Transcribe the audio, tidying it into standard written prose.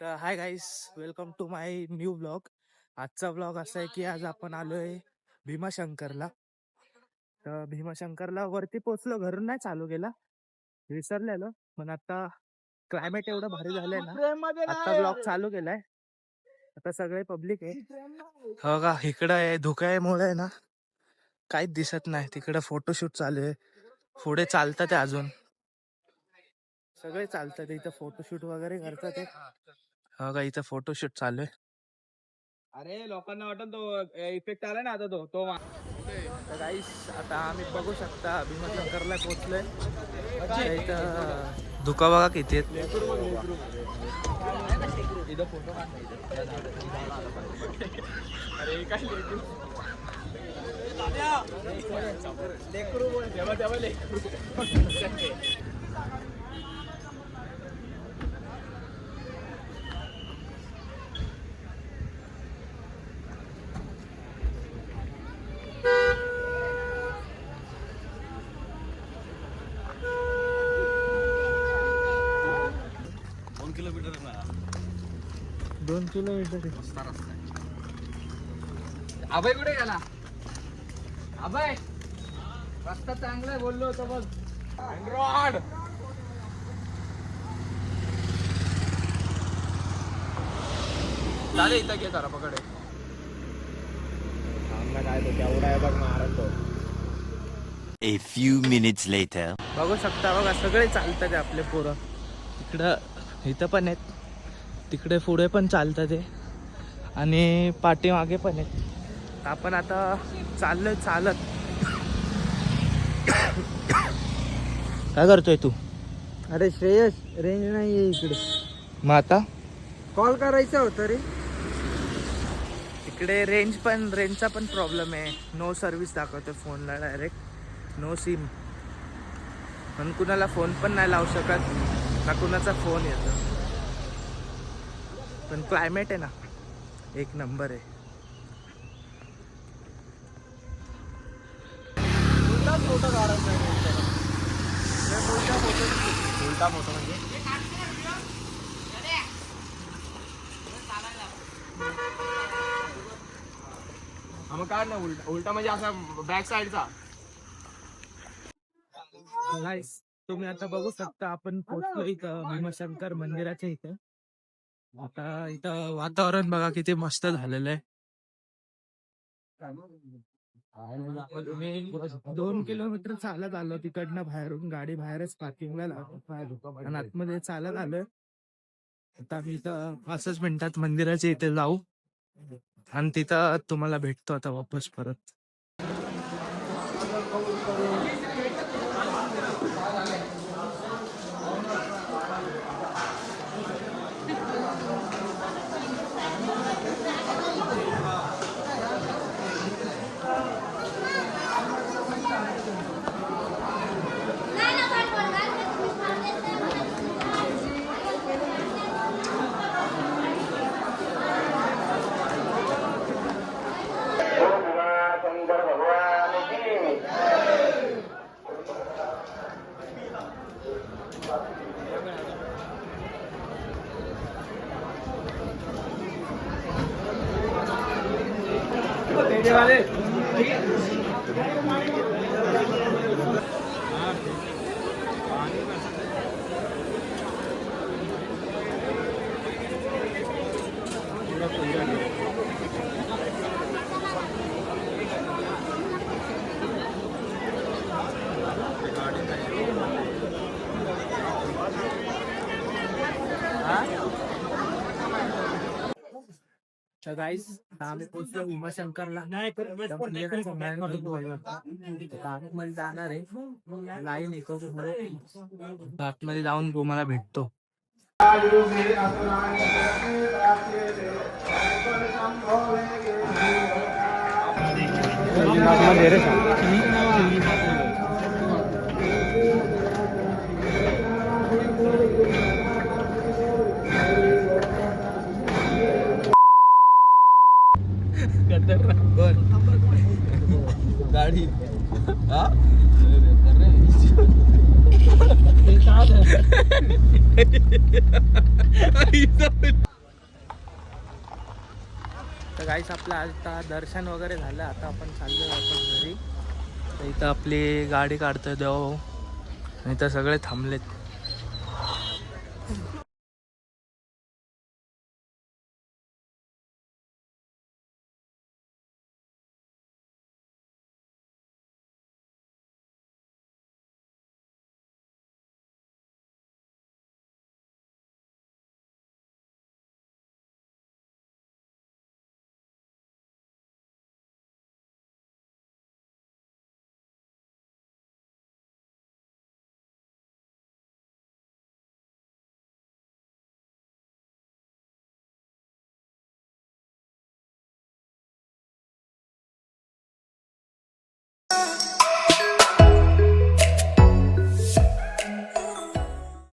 तर hi guys, welcome to my new blog. आजचा blog असा आहे की आज आपण आलोय भीमाशंकरला. तर भीमाशंकरला वरती पोहोचलो, घरून नाही चालू केला, विसरलेलो. पण आता क्लायमेट एवढं भारी झालंय ना, आता ब्लॉग चालू केलाय. आता सगळे पब्लिक आहे. हो का, इकडं आहे धुक्यामुळे आहे ना काहीच दिसत नाही. तिकडं फोटोशूट चालू आहे, पुढे चालतात आहे अजून सगळे चालतात इथं, फोटोशूट वगैरे करतात. हो का, इथं फोटोशूट चालू आहे. अरे लोकांना वाटत तो इफेक्ट आला ना आता तो तर गाईस, आता आम्ही बघू शकता भीमाशंकरला पोहोचलोय. इथं धुका बघा किती आहेत. फोटो अरे काय लेकरू बोल तेव्हा लेकरू 2 किलोमीटर. अभय कुठे गेला? अभय रस्ता चांगला आहे बोललो होतो बघ. अँड्रॉइड चालेल इथं घे जरा पकडे. सामना काय तो केवढा आहे बघ मारतो. A few minutes later. बघू शकता बघा, सगळे चालतात आपले पोरं. इकडं इथं पण आहेत, तिकडे पुढे पण चालतात ते, आणि पाठीमागे पण आहेत. आपण आता चाललोय चालत. काय करतोय तू? अरे श्रेयस, रेंज नाही आहे इकडे. मग आता कॉल करायचा होता रे. इकडे रेंजचा पण प्रॉब्लेम आहे. नो सर्व्हिस दाखवते फोनला, डायरेक्ट नो सिम. पण कुणाला फोन पण नाही लावू शकत ना, कुणाचा फोन येतो. पण क्लायमेट आहे ना एक नंबर आहे. फोटो काढायचा उलटा फोटो म्हणजे मग काढ ना उलटा म्हणजे असा बॅक साईडचा. नाईस. तुम्ही आता बघू शकता आपण पोहोचलो इथं भीमाशंकर मंदिराच्या इथं. आता इथं वातावरण बघा किती मस्त झालेलं आहे. तुम्ही 2 किलोमीटर चालत आलो तिकडनं, बाहेरून गाडी बाहेरच पार्किंगला लावली आणि आतमध्ये चालत आलोय. आता मी इथं 5 मिनिटात मंदिराच्या इथे जाऊ आणि तिथं तुम्हाला भेटतो आता वापस परत. तर गाईस, आम्ही पोहोचलो भीमाशंकरला. मध्ये जाणार आहे, लाईन आतमध्ये जाऊन तुम्हाला भेटतो. गाडी गाईस आपलं आता दर्शन वगैरे झालं. आता आपण चाललो वापस घरी. तर इथं आपली गाडी काढतोय देव आणि इथं सगळे थांबलेत.